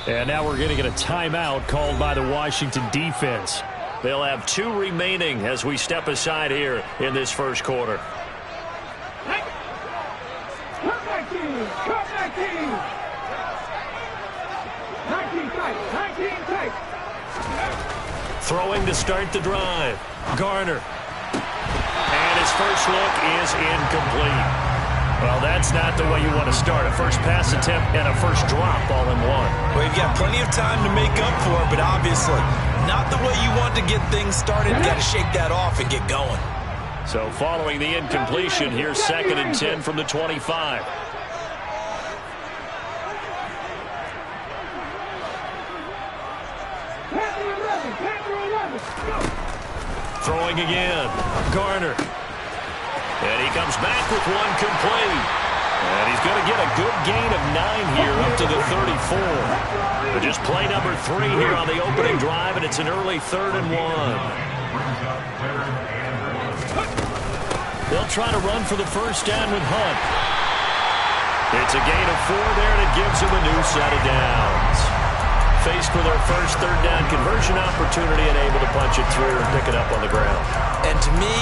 And now we're going to get a timeout called by the Washington defense. They'll have 2 remaining as we step aside here in this first quarter. Throwing to start the drive. Garner. And his first look is incomplete. Well, that's not the way you want to start. A first pass attempt and a first drop all in one. Well, you've got plenty of time to make up for it, but obviously not the way you want to get things started. You've got to shake that off and get going. So following the incompletion, here's 2nd and 10 from the 25. Throwing again. Garner. And he comes back with one complete. And he's going to get a good gain of 9 here up to the 34. But just play number 3 here on the opening drive, and it's an early 3rd and 1. They'll try to run for the first down with Hunt. It's a gain of 4 there, and it gives him a new set of downs. Faced with their first 3rd down conversion opportunity and able to punch it through and pick it up on the ground. And to me,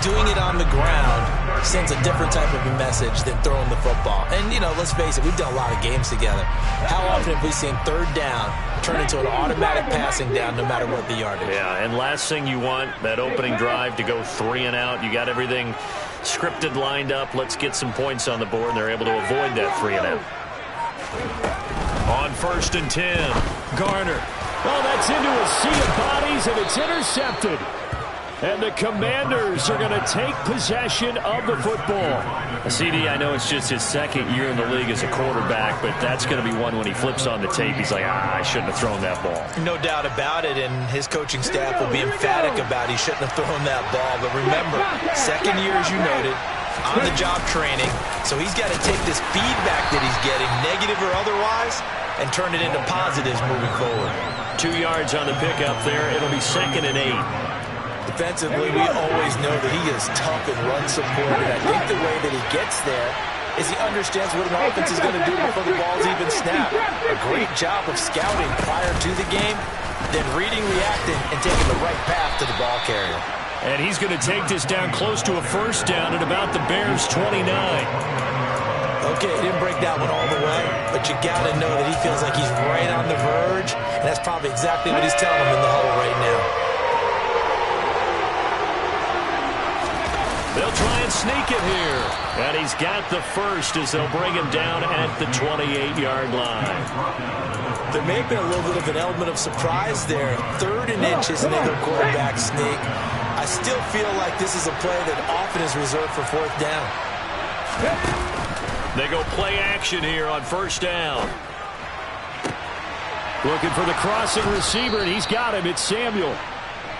doing it on the ground sends a different type of a message than throwing the football. And, you know, let's face it, we've done a lot of games together. How often have we seen 3rd down turn into an automatic passing down no matter what the yardage? Yeah, and last thing you want, that opening drive to go 3 and out. You got everything scripted, lined up. Let's get some points on the board, and they're able to avoid that 3 and out. On 1st and 10, Garner. Oh, that's into a sea of bodies, and it's intercepted. And the Commanders are going to take possession of the football. CD, I know it's just his 2nd year in the league as a quarterback, but that's going to be one when he flips on the tape. He's like, I shouldn't have thrown that ball. No doubt about it, and his coaching staff will be emphatic about he shouldn't have thrown that ball. But remember, 2nd year, as you noted, on-the-job training, so he's got to take this feedback that he's getting, negative or otherwise, and turn it into positives moving forward. 2 yards on the pickup there. It'll be 2nd and 8. Defensively, we always know that he is tough and run support, and I think the way that he gets there is he understands what an offense is going to do before the ball's even snapped. A great job of scouting prior to the game, then reading, reacting, and taking the right path to the ball carrier. And he's going to take this down close to a 1st down at about the Bears' 29. Okay, he didn't break that one all the way, but you got to know that he feels like he's right on the verge, and that's probably exactly what he's telling him in the huddle right now. They'll try and sneak it here. And he's got the first as they'll bring him down at the 28-yard line. There may have been a little bit of an element of surprise there. 3rd and inches, and they go quarterback sneak. I still feel like this is a play that often is reserved for 4th down. They go play action here on 1st down. Looking for the crossing receiver, and he's got him. It's Samuel.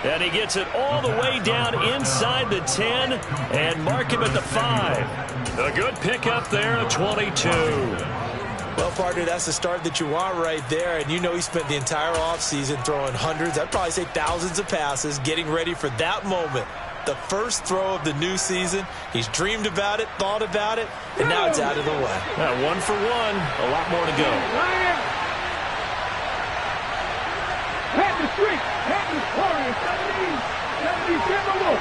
And he gets it all the way down inside the 10 and mark him at the 5. A good pickup there, a 22. Well, partner, that's the start that you want right there. And you know he spent the entire offseason throwing hundreds, I'd probably say thousands of passes, getting ready for that moment. The first throw of the new season. He's dreamed about it, thought about it, and now it's out of the way. 1 for 1, a lot more to go. Head the street, head the corner, 70, Timberwolf.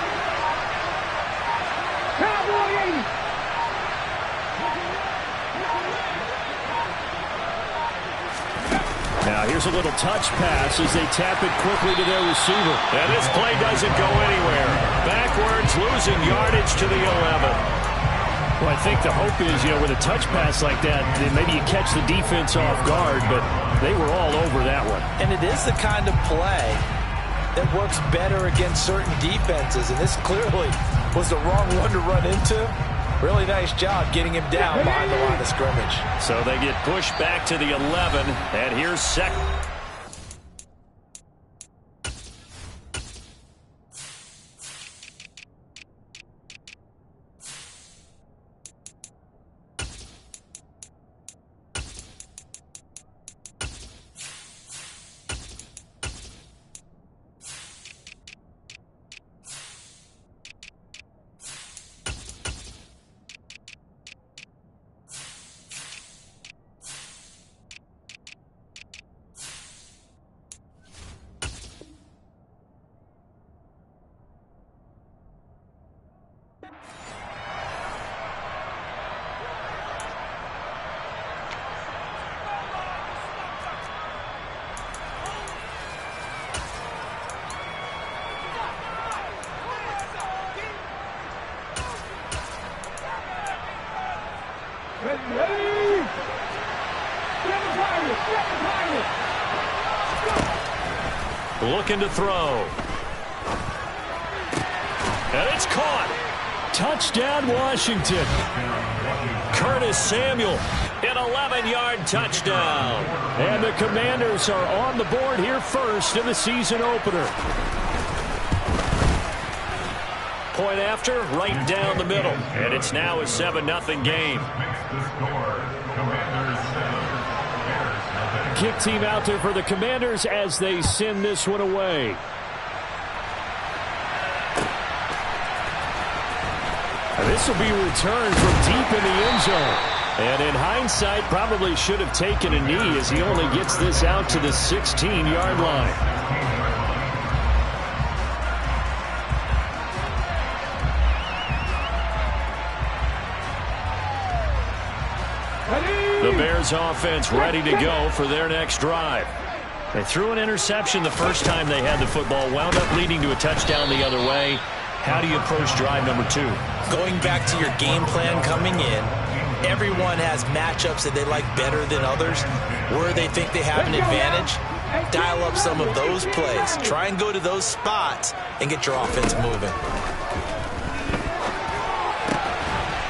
Cowboy 80. Now here's a little touch pass as they tap it quickly to their receiver. And this play doesn't go anywhere. Backwards, losing yardage to the 11. Well, I think the hope is, with a touch pass like that, then maybe you catch the defense off guard, but they were all over that one. And it is the kind of play that works better against certain defenses, and this clearly was the wrong one to run into. Really nice job getting him down behind the line of scrimmage. So they get pushed back to the 11, and here's 2nd. Looking to throw. And it's caught. Touchdown, Washington. Curtis Samuel, an 11-yard touchdown. And the Commanders are on the board here first in the season opener. Point after, right down the middle. And it's now a 7-0 game. Kick team out there for the Commanders as they send this one away. This will be returned from deep in the end zone. And in hindsight, probably should have taken a knee as he only gets this out to the 16-yard line. The Bears offense ready to go for their next drive. They threw an interception the first time they had the football, wound up leading to a touchdown the other way. How do you approach drive number 2? Going back to your game plan coming in, everyone has matchups that they like better than others, where they think they have an advantage. Dial up some of those plays. Try and go to those spots and get your offense moving.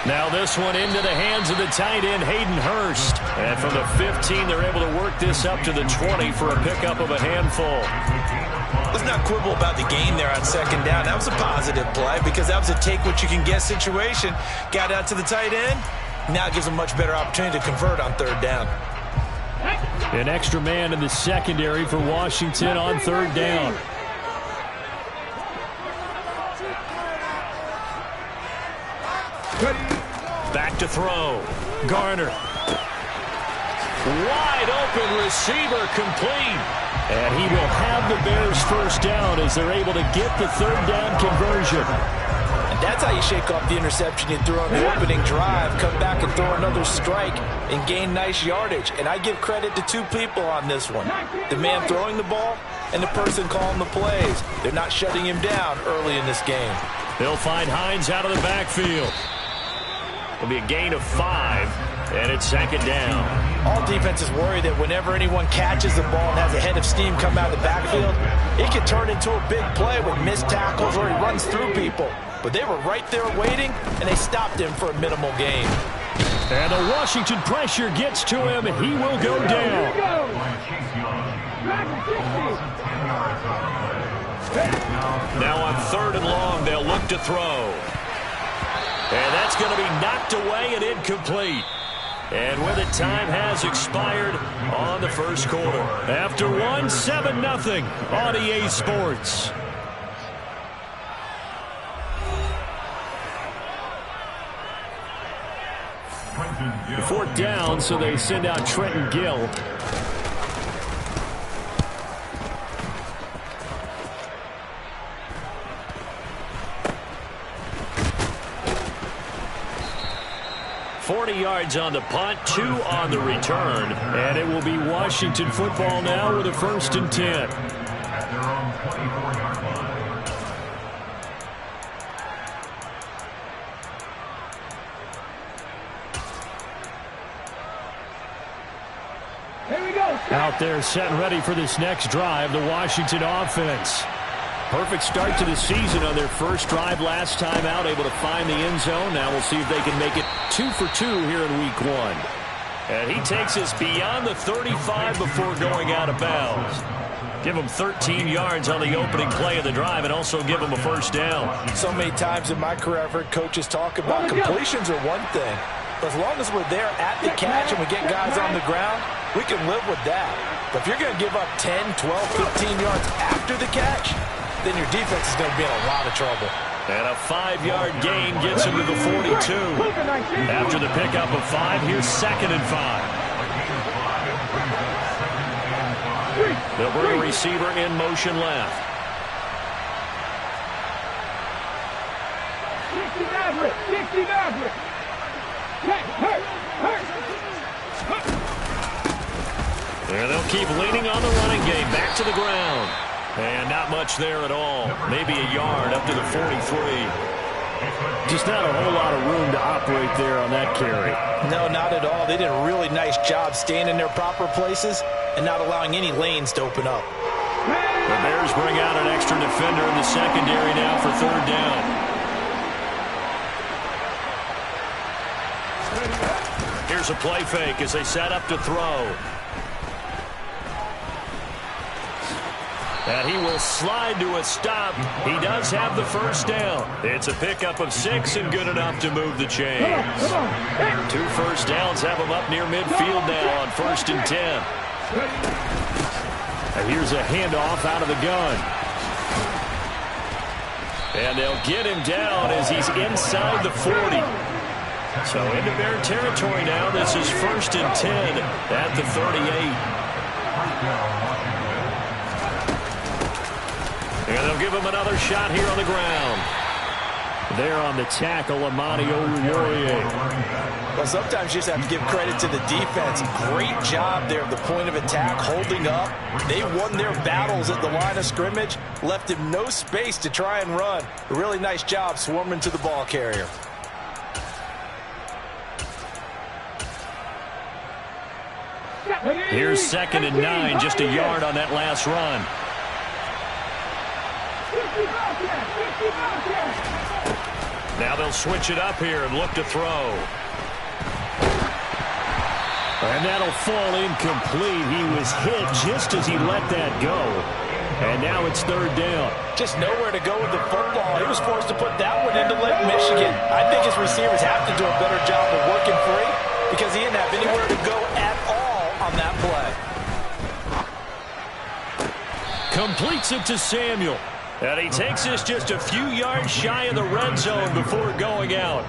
Now this one into the hands of the tight end, Hayden Hurst. And from the 15, they're able to work this up to the 20 for a pickup of a handful. Let's not quibble about the gain there on second down. That was a positive play because that was a take-what-you-can-get situation. Got out to the tight end. Now it gives them a much better opportunity to convert on third down. An extra man in the secondary for Washington on third down. Back to throw. Garner. Wide open receiver, complete. And he will have the Bears first down as they're able to get the third down conversion. And that's how you shake off the interception you threw on the opening drive. Come back and throw another strike and gain nice yardage. And I give credit to two people on this one. The man throwing the ball and the person calling the plays. They're not shutting him down early in this game. They'll find Hines out of the backfield. It'll be a gain of 5, and it's second down. All defenses worry that whenever anyone catches the ball and has a head of steam come out of the backfield, it can turn into a big play with missed tackles or he runs through people. But they were right there waiting, and they stopped him for a minimal gain. And the Washington pressure gets to him, and he will go down. Now on third and long, they'll look to throw. And that's going to be knocked away and incomplete. And with it, time has expired on the first quarter. After one, 7-0 on EA Sports. Fourth down, so they send out Trenton Gill. Yards on the punt, 2 on the return. And it will be Washington football now with a 1st and 10. Here we go. Out there set and ready for this next drive, the Washington offense. Perfect start to the season on their first drive last time out, able to find the end zone. Now we'll see if they can make it 2 for 2 here in week 1. And he takes us beyond the 35 before going out of bounds. Give him 13 yards on the opening play of the drive and also give him a first down. So many times in my career I've heard coaches talk about completions are one thing. But as long as we're there at the catch and we get guys on the ground, we can live with that. But if you're going to give up 10, 12, 15 yards after the catch, then your defense is going to be in a lot of trouble. And a 5-yard gain gets him to the 42. After the pickup of 5, here's 2nd and 5. They'll bring a receiver in motion left. 60 Maverick. And they'll keep leaning on the running game. Back to the ground. And not much there at all. Maybe a yard up to the 43. Just not a whole lot of room to operate there on that carry. No, not at all. They did a really nice job staying in their proper places and not allowing any lanes to open up. The Bears bring out an extra defender in the secondary now for third down. Here's a play fake as they set up to throw. And he will slide to a stop. He does have the first down. It's a pickup of 6 and good enough to move the chains. 2 first downs have him up near midfield now on 1st and 10. And here's a handoff out of the gun. And they'll get him down as he's inside the 40. So into Bear territory now. This is 1st and 10 at the 38. And they'll give him another shot here on the ground. There on the tackle, Amani Oruwariye. Well, sometimes you just have to give credit to the defense. Great job there at the point of attack, holding up. They won their battles at the line of scrimmage, left him no space to try and run. A really nice job swarming to the ball carrier. Here's 2nd and 9, just a yard on that last run. Now they'll switch it up here and look to throw. And that'll fall incomplete. He was hit just as he let that go. And now it's 3rd down. Just nowhere to go with the football. He was forced to put that one into Lake Michigan. I think his receivers have to do a better job of working free because he didn't have anywhere to go at all on that play. Completes it to Samuel. And he takes this just a few yards shy of the red zone before going out.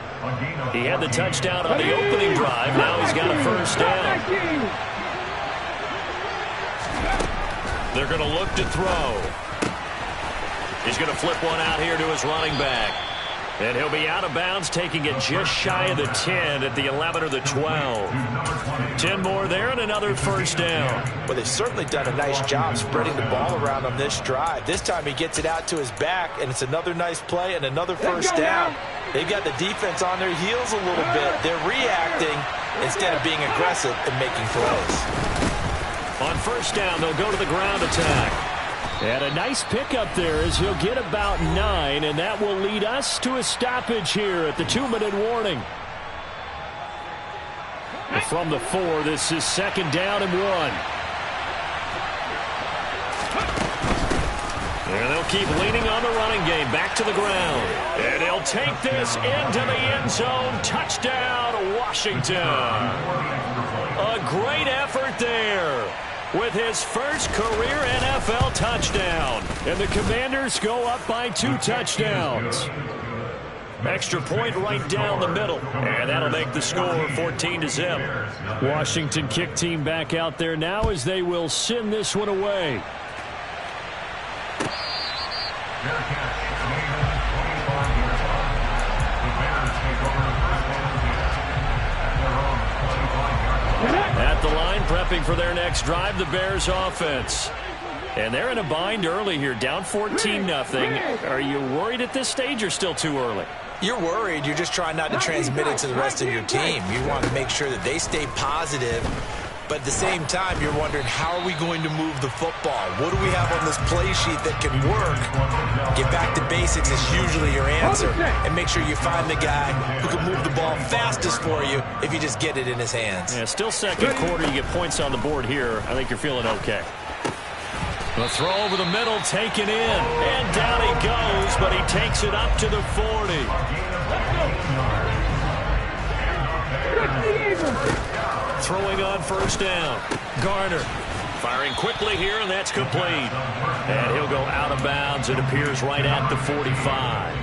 He had the touchdown on the opening drive. Now he's got a first down. They're going to look to throw. He's going to flip one out here to his running back. And he'll be out of bounds, taking it just shy of the 10 at the 11 or the 12. 10 more there and another first down. Well, they've certainly done a nice job spreading the ball around on this drive. This time he gets it out to his back, and it's another nice play and another first down. They've got the defense on their heels a little bit. They're reacting instead of being aggressive and making throws. On first down, they'll go to the ground attack. And a nice pickup there as he'll get about 9, and that will lead us to a stoppage here at the 2-minute warning. From the 4, this is 2nd down and 1. And they'll keep leaning on the running game, back to the ground. And he'll take this into the end zone. Touchdown, Washington. A great effort there with his first career NFL touchdown. And the Commanders go up by 2 touchdowns. Extra point right down the middle. And that'll make the score 14-0. Washington kick team back out there now as they will send this one away. At the line, prepping for their next drive, the Bears offense. And they're in a bind early here, down 14-0. Are you worried at this stage or still too early? You're worried. You're just trying not to transmit it to the rest of your team. You want to make sure that they stay positive. But at the same time, you're wondering, how are we going to move the football? What do we have on this play sheet that can work? Get back to basics is usually your answer. And make sure you find the guy who can move the ball fastest for you if you just get it in his hands. Yeah, still second quarter. You get points on the board here. I think you're feeling okay. The throw over the middle, taken in. And down he goes, but he takes it up to the 40. Throwing on first down. Garner firing quickly here, and that's complete. And he'll go out of bounds. It appears right at the 45.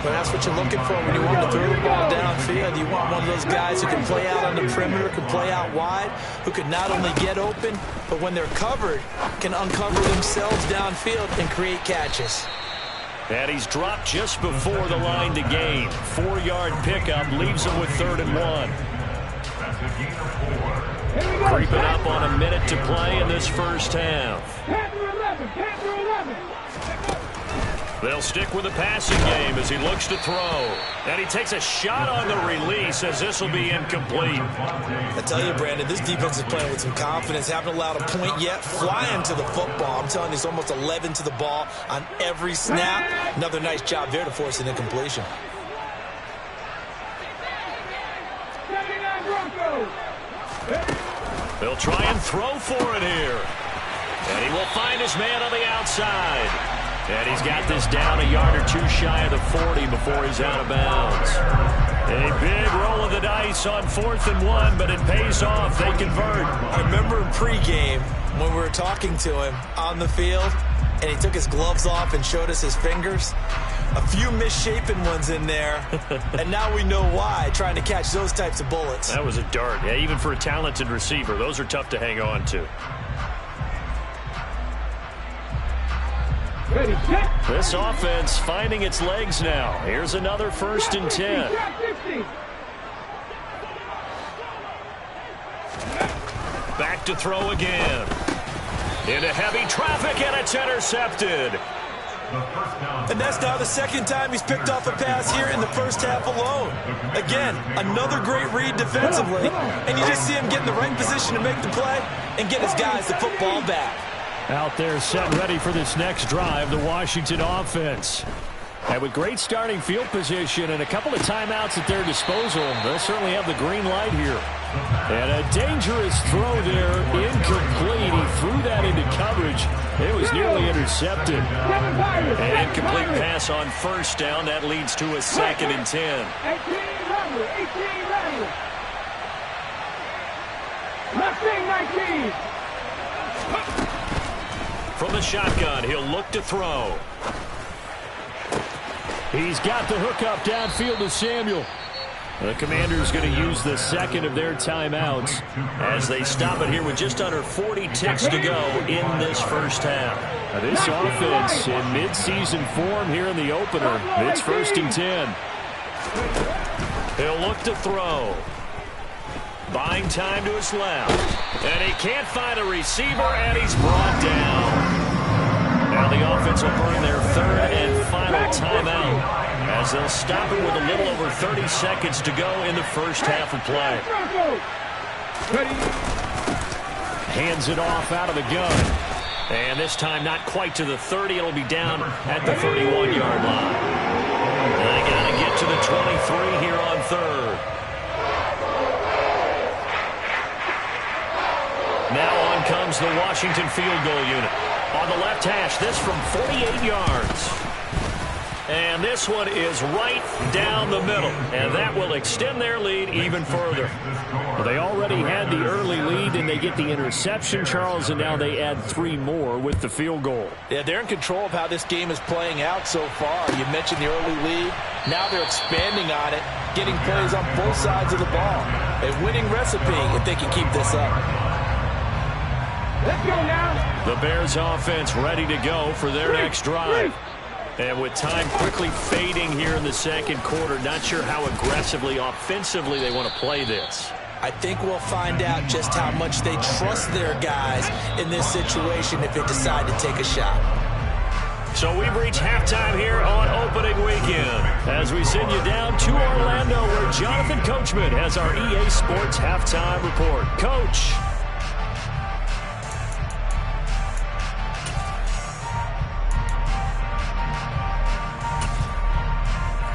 But that's what you're looking for when you want to throw the ball downfield. You want one of those guys who can play out on the perimeter, can play out wide, who can not only get open, but when they're covered, can uncover themselves downfield and create catches. And he's dropped just before the line to gain. 4-yard pickup leaves him with 3rd and 1. Creeping up on a minute to play in this first half. They'll stick with the passing game as he looks to throw. And he takes a shot on the release as this will be incomplete. I tell you, Brandon, this defense is playing with some confidence. Haven't allowed a point yet. Flying to the football. I'm telling you, it's almost 11 to the ball on every snap. Another nice job there to force an incompletion. They'll try and throw for it here. And he will find his man on the outside. And he's got this down a yard or two shy of the 40 before he's out of bounds. A big roll of the dice on 4th and 1, but it pays off. They convert. I remember in pregame when we were talking to him on the field, and he took his gloves off and showed us his fingers. A few misshapen ones in there, and now we know why, trying to catch those types of bullets. That was a dart. Yeah, even for a talented receiver, those are tough to hang on to. This offense finding its legs now. Here's another 1st and 10. Back to throw again. Into heavy traffic, and it's intercepted. And that's now the 2nd time he's picked off a pass here in the first half alone. Again, another great read defensively, and you just see him get in the right position to make the play and get his guys the football back. Out there set and ready for this next drive, the Washington offense. And with great starting field position and a couple of timeouts at their disposal, they'll certainly have the green light here. And a dangerous throw there, incomplete. He threw that into coverage. It was nearly intercepted. An incomplete pass on 1st down. That leads to a 2nd and 10. 19. From the shotgun, he'll look to throw. He's got the hook up downfield to Samuel. The Commanders going to use the 2nd of their timeouts as they stop it here with just under 40 ticks to go in this first half. Now this offense in midseason form here in the opener. It's 1st and 10. He'll look to throw. Buying time to his left. And he can't find a receiver, and he's brought down. Now the offense will burn their 3rd and final timeout as they'll stop it with a little over 30 seconds to go in the first half of play. Hands it off out of the gun. And this time not quite to the 30. It'll be down at the 31-yard line. And they got to get to the 23 here on 3rd. Now on comes the Washington field goal unit. On the left hash, this from 48 yards. And this one is right down the middle. And that will extend their lead even further. Well, they already had the early lead, and they get the interception, Charles, and now they add 3 more with the field goal. Yeah, they're in control of how this game is playing out so far. You mentioned the early lead. Now they're expanding on it, getting plays on both sides of the ball. A winning recipe if they can keep this up. Let's go now. The Bears offense ready to go for their next drive. And with time quickly fading here in the 2nd quarter, not sure how aggressively, offensively they want to play this. I think we'll find out just how much they trust their guys in this situation if they decide to take a shot. So we've reached halftime here on opening weekend as we send you down to Orlando where Jonathan Coachman has our EA Sports halftime report. Coach.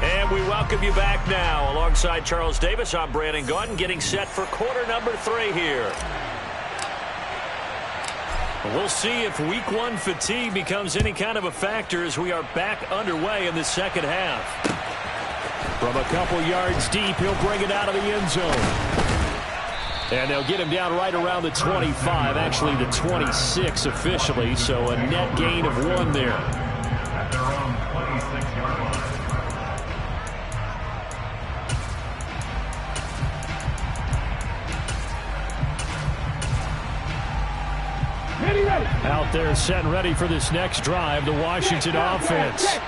And we welcome you back now. Alongside Charles Davis, I'm Brandon Gaudin, getting set for quarter number 3 here. We'll see if week 1 fatigue becomes any kind of a factor as we are back underway in the 2nd half. From a couple yards deep, he'll bring it out of the end zone. And they'll get him down right around the 25, actually the 26 officially, so a net gain of 1 there. Out there set and ready for this next drive, the Washington offense.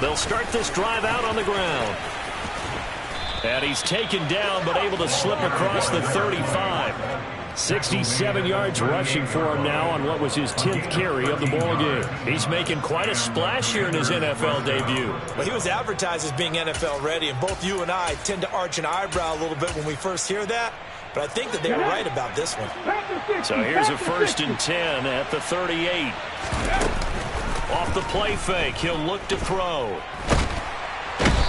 They'll start this drive out on the ground. And he's taken down but able to slip across the 35. 67 yards rushing for him now on what was his 10th carry of the ballgame. He's making quite a splash here in his NFL debut. Well, he was advertised as being NFL ready, and both you and I tend to arch an eyebrow a little bit when we first hear that. But I think that they were right about this one. So here's a 1st and 10 at the 38. Off the play fake, he'll look to throw.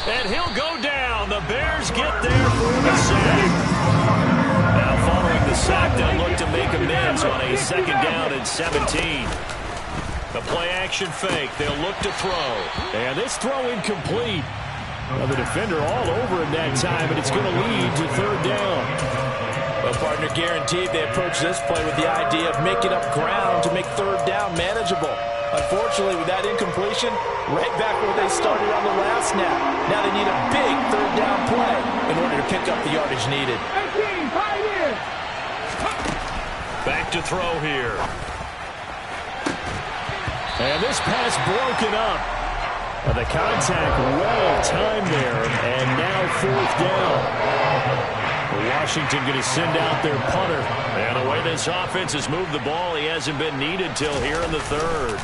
And he'll go down. The Bears get there for the sack. Now following the sack, they'll look to make amends on a 2nd down and 17. The play action fake, they'll look to throw. And this throw incomplete. Well, the defender all over him that time, and it's going to lead to 3rd down. Well, partner, guaranteed they approach this play with the idea of making up ground to make 3rd down manageable. Unfortunately, with that incompletion, right back where they started on the last snap. Now they need a big 3rd down play in order to pick up the yardage needed. Back to throw here. And this pass broken up. The contact well timed there, and now 4th down. Washington going to send out their punter. And the way this offense has moved the ball, he hasn't been needed till here in the 3rd.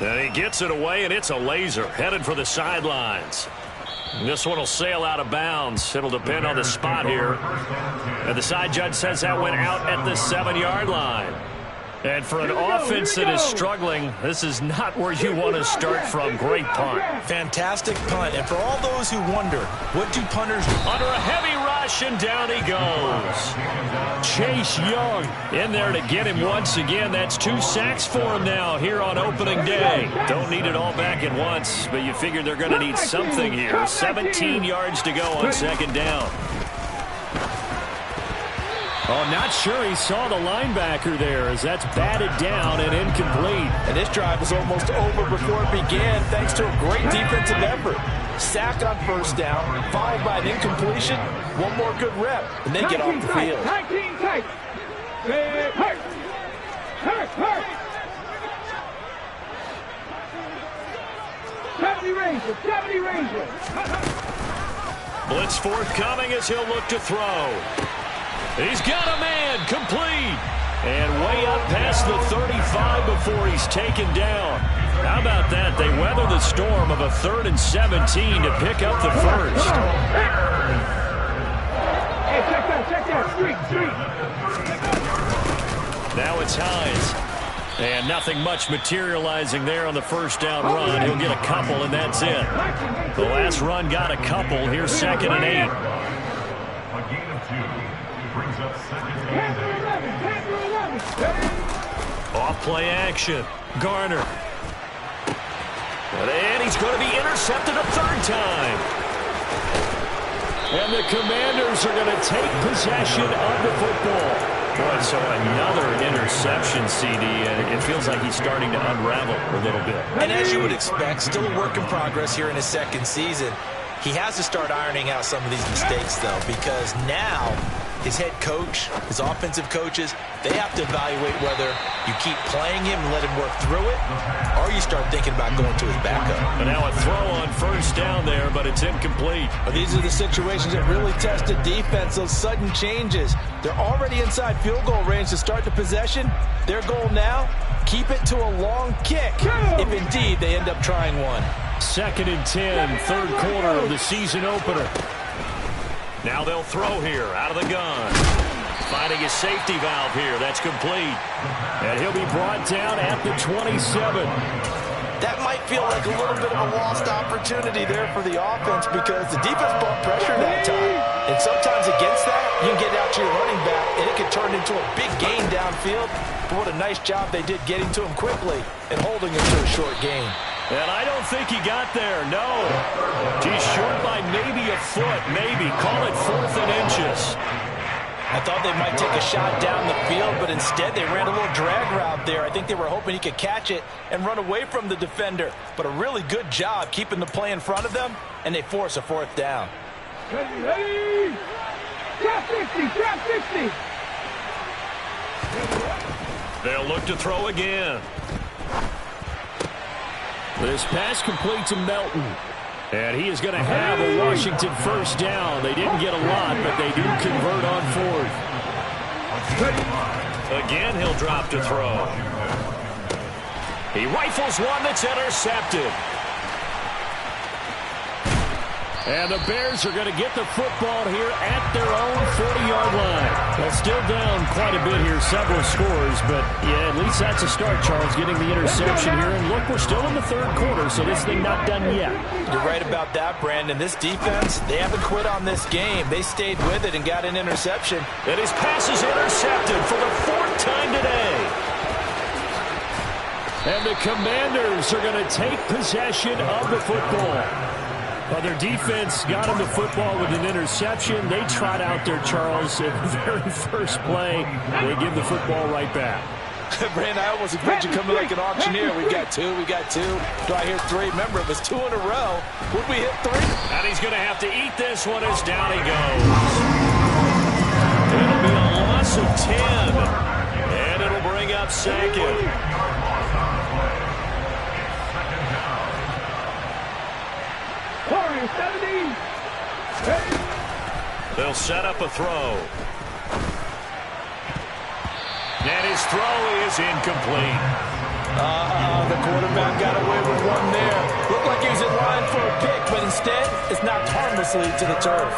And he gets it away, and it's a laser headed for the sidelines. This one will sail out of bounds. It'll depend on the spot here. And the side judge says that went out at the 7-yard line. And for an offense that is struggling, this is not where you want to start from. Great punt. Fantastic punt. And for all those who wonder, what do punters do? Under a heavy rush, and down he goes. Chase Young in there to get him once again. That's 2 sacks for him now here on opening day. Don't need it all back at once, but you figure they're going to need something here. 17 yards to go on 2nd down. Oh, not sure he saw the linebacker there as that's batted down and incomplete. And this drive was almost over before it began thanks to a great defensive effort. Sack on 1st down, followed by an incompletion. One more good rep, and they get off the field. 19 tight. Hurt. 70 Rangers. Blitz forthcoming as he'll look to throw. He's got a man, complete. And way up past the 35 before he's taken down. How about that? They weather the storm of a 3rd and 17 to pick up the 1st. Hey, check that. Street. Now it's Hines. And nothing much materializing there on the 1st down run. He'll get a couple, and that's it. The last run got a couple. Here's 2nd and 8. Off play action. Garner. And he's going to be intercepted a 3rd time. And the Commanders are going to take possession of the football. Boy, so another interception, CD, and it feels like he's starting to unravel a little bit. And as you would expect, still a work in progress here in his 2nd season. He has to start ironing out some of these mistakes, though, because now his head coach, his offensive coaches, they have to evaluate whether you keep playing him and let him work through it, or you start thinking about going to his backup. And now a throw on 1st down there, but it's incomplete. Well, these are the situations that really test the defense, those sudden changes. They're already inside field goal range to start the possession. Their goal now, keep it to a long kick, if indeed they end up trying one. 2nd and 10, 3rd quarter of the season opener. Now they'll throw here out of the gun. Finding his safety valve here. That's complete. And he'll be brought down at the 27. That might feel like a little bit of a lost opportunity there for the offense because the defense brought pressure that time. And sometimes against that, you can get out to your running back, and it can turn into a big gain downfield. But what a nice job they did getting to him quickly and holding him to a short gain. And I don't think he got there, no. He's short by maybe a foot, maybe. Call it 4th and inches. I thought they might take a shot down the field, but instead they ran a little drag route there. I think they were hoping he could catch it and run away from the defender. But a really good job keeping the play in front of them, and they force a 4th down. Ready? Trap 50. They'll look to throw again. This pass complete to Melton. And he is going to have a Washington 1st down. They didn't get a lot, but they do convert on 4th. Again, he'll drop to throw. He rifles one that's intercepted. And the Bears are going to get the football here at their own 40-yard line. Well, still down quite a bit here, several scores, but yeah, at least that's a start, Charles, getting the interception here. And look, we're still in the third quarter, so this thing not done yet. You're right about that, Brandon. This defense, they haven't quit on this game. They stayed with it and got an interception. And his pass is intercepted for the fourth time today. And the Commanders are going to take possession of the football. Well, their defense got him the football with an interception. They trot out there, Charles, at the very first play. They give the football right back. Brandon, I almost expect you coming like an auctioneer. We got two. Do I hear three? Remember, it was two in a row. Would we hit three? And he's going to have to eat this one as down he goes. It'll be a loss of 10. And it'll bring up second. They'll set up a throw. And his throw is incomplete. The quarterback got away with one there. Looked like he was in line for a pick, but instead, it's knocked harmlessly to the turf.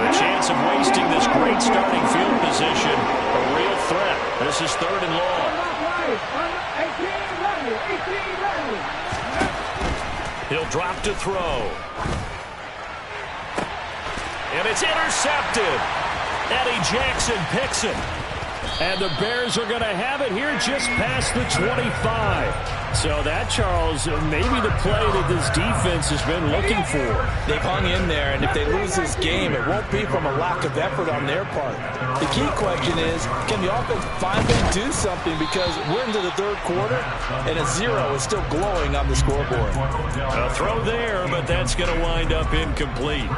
The chance of wasting this great starting field position, a real threat. This is third and long. He'll drop to throw. And it's intercepted. Eddie Jackson picks it. And the Bears are going to have it here just past the 25. So that, Charles, maybe the play that this defense has been looking for. They've hung in there, and if they lose this game, it won't be from a lack of effort on their part. The key question is, can the offense finally do something, because we're into the third quarter, and a 0 is still glowing on the scoreboard. A throw there, but that's going to wind up incomplete.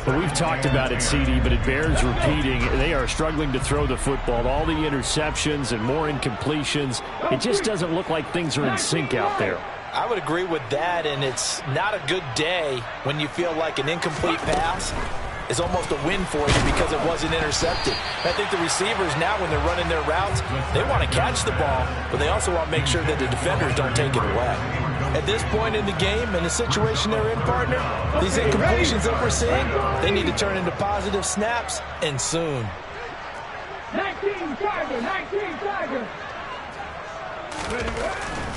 Well, we've talked about it, CD, but it bears repeating. They are struggling to throw the football. All the interceptions and more incompletions. It just doesn't look like things are in sync out there. I would agree with that, and it's not a good day when you feel like an incomplete pass is almost a win for you because it wasn't intercepted. I think the receivers now, when they're running their routes, they want to catch the ball, but they also want to make sure that the defenders don't take it away. At this point in the game, in the situation they're in, partner, these incompletions that we're seeing, they need to turn into positive snaps, and soon. 19 Tiger.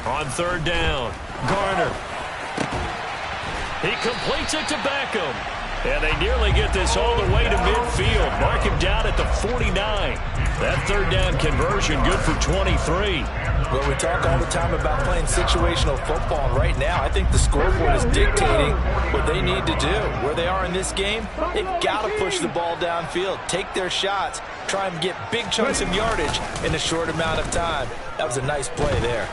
On third down, Garner. He completes it to Beckham. And they nearly get this all the way to midfield. Mark him down at the 49. That third down conversion good for 23. Well, we talk all the time about playing situational football, and right now I think the scoreboard is dictating what they need to do. Where they are in this game, they've got to push the ball downfield, take their shots, try and get big chunks of yardage in a short amount of time. That was a nice play there.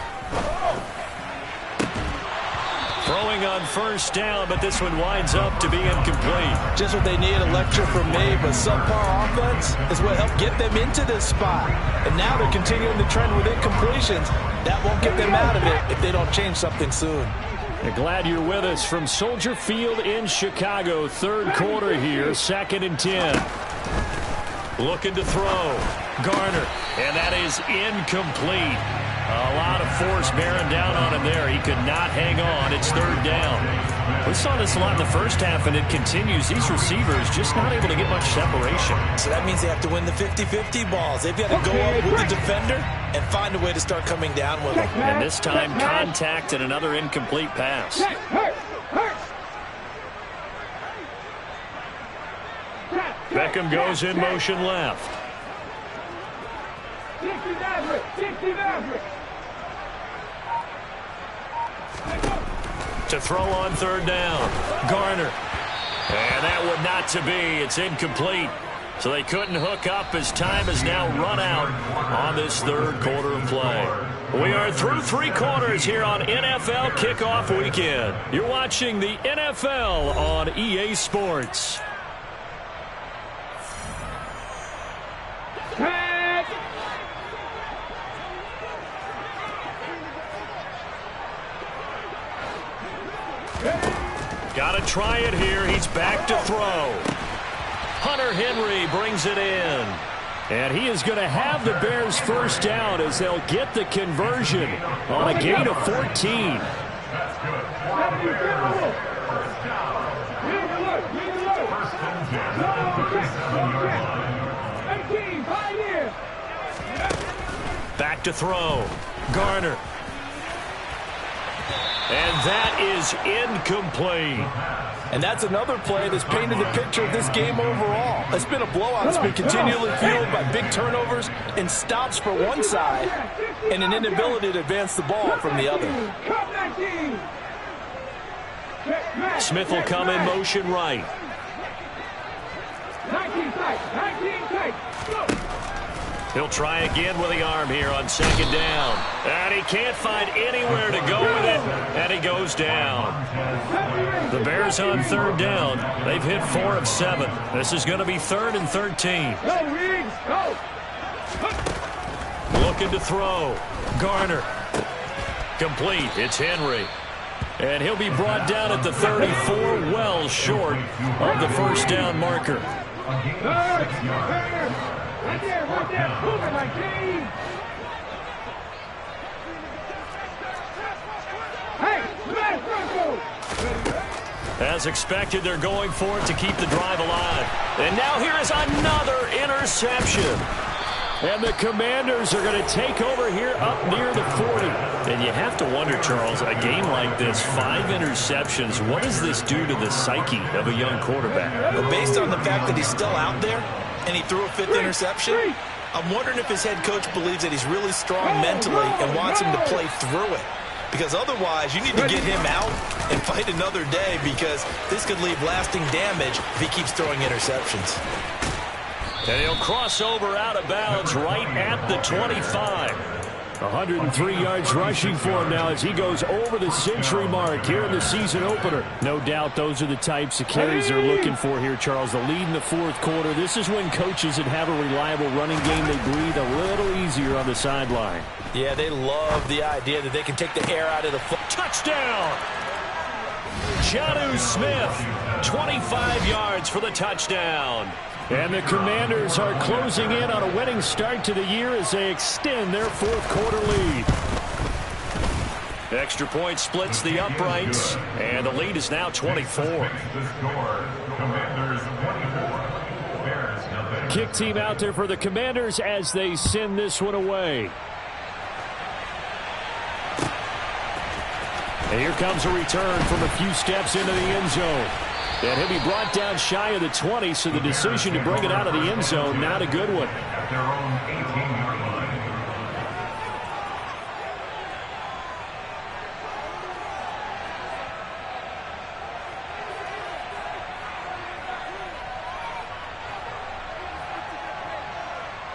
Throwing on first down, but this one winds up to be incomplete. Just what they need, a lecture from me, but subpar offense is what helped get them into this spot. And now they're continuing the trend with incompletions. That won't get them out of it if they don't change something soon. We're glad you're with us from Soldier Field in Chicago. Third quarter here, 2nd and 10. Looking to throw. Garner. And that is incomplete. A lot of force bearing down on him there. He could not hang on. It's third down. We saw this a lot in the first half, and it continues. These receivers just not able to get much separation. So that means they have to win the 50-50 balls. They've got to go up with the defender and find a way to start coming down with them. And this time, contact and another incomplete pass. Beckham goes in motion left. 60 Maverick. To throw on third down. Garner. And that would not to be. It's incomplete. So they couldn't hook up as time has now run out on this third quarter of play. We are through 3 quarters here on NFL Kickoff Weekend. You're watching the NFL on EA Sports. Got to try it here. He's back to throw. Hunter Henry brings it in. And he is going to have the Bears first down as they'll get the conversion on a gain of 14. Back to throw. Garner. And that is incomplete. And that's another play that's painted the picture of this game overall. It's been a blowout. It's been continually fueled by big turnovers and stops for one side and an inability to advance the ball from the other. Smith will come in motion right. 19 tight. 19 tight. He'll try again with the arm here on second down. And he can't find anywhere to go with it. And he goes down. The Bears on third down. They've hit 4 of 7. This is going to be 3rd and 13. Go, Riggs. Go. Looking to throw. Garner. Complete. It's Henry. And he'll be brought down at the 34, well short of the first down marker. Right there, move it, my team. Hey, smash Bronco. As expected, they're going for it to keep the drive alive. And now here is another interception. And the Commanders are going to take over here up near the 40. And you have to wonder, Charles, a game like this, 5 interceptions, what does this do to the psyche of a young quarterback? But based on the fact that he's still out there and he threw a 5th interception, I'm wondering if his head coach believes that he's really strong mentally and wants him to play through it. Because otherwise, you need to get him out and fight another day, because this could leave lasting damage if he keeps throwing interceptions. And he'll cross over out of bounds right at the 25. 103 yards rushing for him now as he goes over the century mark here in the season opener. No doubt those are the types of carries they're looking for here, Charles. The lead in the 4th quarter. This is when coaches that have a reliable running game, they breathe a little easier on the sideline. Yeah, they love the idea that they can take the air out of the foot. Touchdown! Jonnu Smith, 25 yards for the touchdown. And the Commanders are closing in on a winning start to the year as they extend their 4th quarter lead. Extra point splits the uprights, and the lead is now 24. Kick team out there for the Commanders as they send this one away. And here comes a return from a few steps into the end zone. And he'll be brought down shy of the 20, so the decision to bring it out of the end zone, not a good one.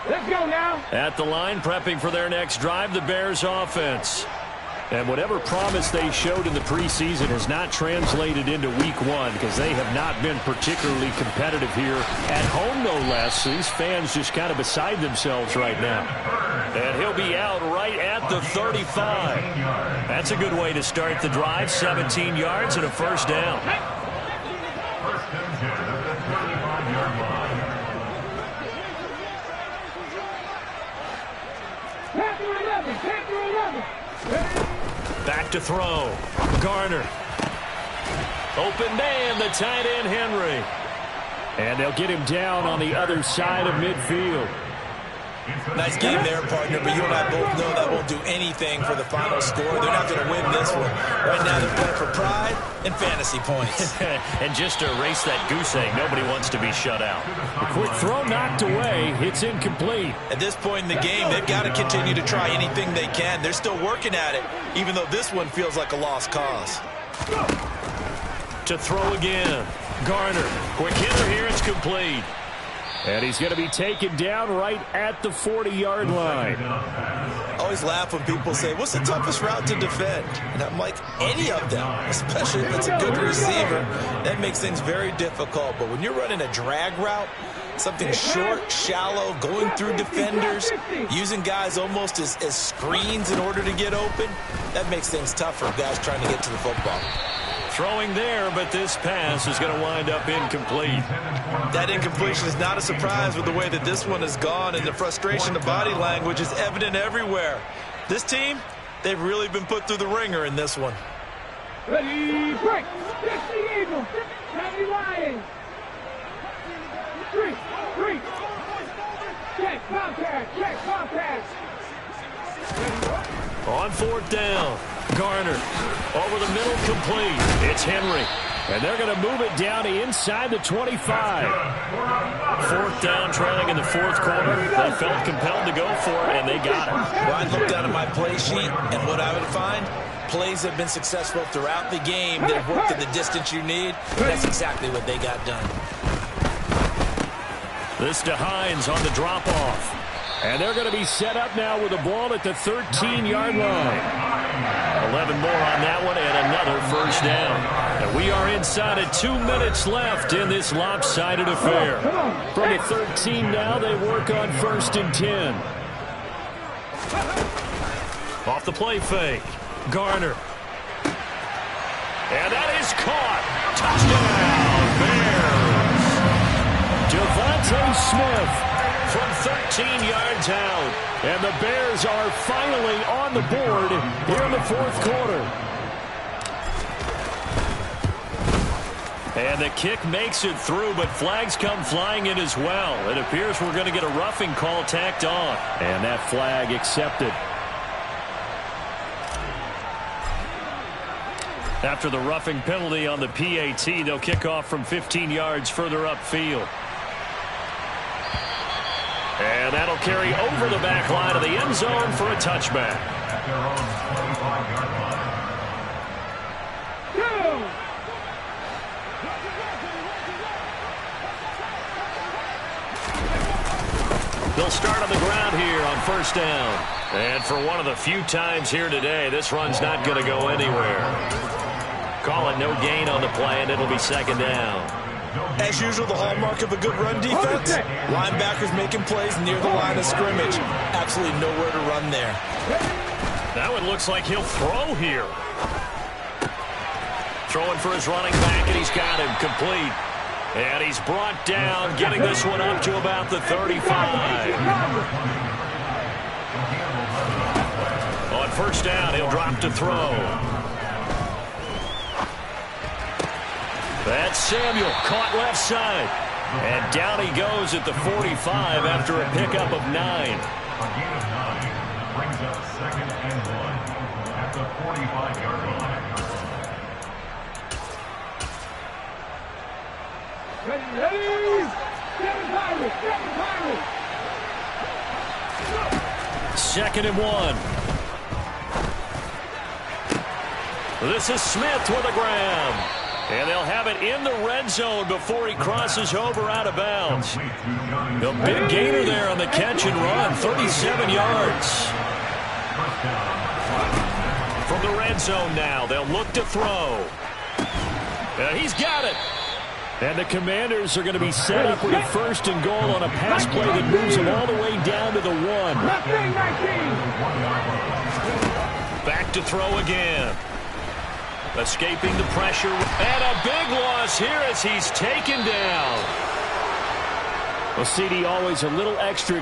Let's go now. At the line, prepping for their next drive, the Bears offense. And whatever promise they showed in the preseason has not translated into week 1, because they have not been particularly competitive here at home, no less. These fans just kind of beside themselves right now. And he'll be out right at the 35. That's a good way to start the drive. 17 yards and a first down. Back to throw. Garner. Open man, the tight end, Henry. And they'll get him down on the other side of midfield. Nice game there, partner, but you and I both know that won't do anything for the final score. They're not going to win this one. Right now they're playing for pride and fantasy points. And just to erase that goose egg, nobody wants to be shut out. A quick throw knocked away. It's incomplete. At this point in the game, they've got to continue to try anything they can. They're still working at it, even though this one feels like a lost cause. To throw again. Garner. Quick hitter here. It's complete. And he's going to be taken down right at the 40-yard line. I always laugh when people say, what's the toughest route to defend? And I'm like, any of them, especially if it's a good receiver. That makes things very difficult. But when you're running a drag route, something short, shallow, going through defenders, using guys almost as screens in order to get open, that makes things tough for guys trying to get to the football. throwing there, but this pass is going to wind up incomplete. That incompletion is not a surprise with the way that this one has gone, and the frustration, the body language is evident everywhere. This team, they've really been put through the ringer in this one. Ready, break. 60 Eagles, 70 Lions. 3. Check, contact. On fourth down, Garner over the middle, complete. It's Henry, and they're going to move it down to inside the 25. Fourth down, trailing in the fourth quarter. They felt compelled to go for it, and they got it. Well, I'd look down at my play sheet, and what I would find, plays have been successful throughout the game. They've worked at the distance you need, and that's exactly what they got done. This to Hines on the drop-off. And they're going to be set up now with the ball at the 13-yard line. 11 more on that one and another first down. And we are inside of 2 minutes left in this lopsided affair. From the 13 now, they work on 1st and 10. Off the play fake. Garner. And that is caught. Touchdown, Bears. Devontae Smith from 13 yards out. And the Bears are finally on the board here in the fourth quarter. And the kick makes it through, but flags come flying in as well. It appears we're going to get a roughing call tacked on. And that flag accepted. After the roughing penalty on the PAT, they'll kick off from 15 yards further upfield. And that'll carry over the back line of the end zone for a touchback. They'll start on the ground here on first down. And for one of the few times here today, this run's not going to go anywhere. Call it no gain on the play, and it'll be second down. As usual, the hallmark of a good run defense, linebackers making plays near the line of scrimmage. Absolutely nowhere to run there. That one looks like he'll throw here. Throwing for his running back, and he's got him complete. And he's brought down, getting this one up to about the 35. On first down, he'll drop to throw. That's Samuel, caught left side. And down he goes at the 45 after a pickup of 9. Brings up 2nd and 1 at the 45-yard line. Ready. 2nd and 1. This is Smith with a grab. And they'll have it in the red zone before he crosses over out of bounds. The big gainer there on the catch and run, 37 yards. From the red zone now, they'll look to throw. And he's got it. And the Commanders are going to be set up with a 1st and goal on a pass play that moves them all the way down to the 1. Back to throw again. Escaping the pressure. And a big loss here as he's taken down. Well, CD always a little extra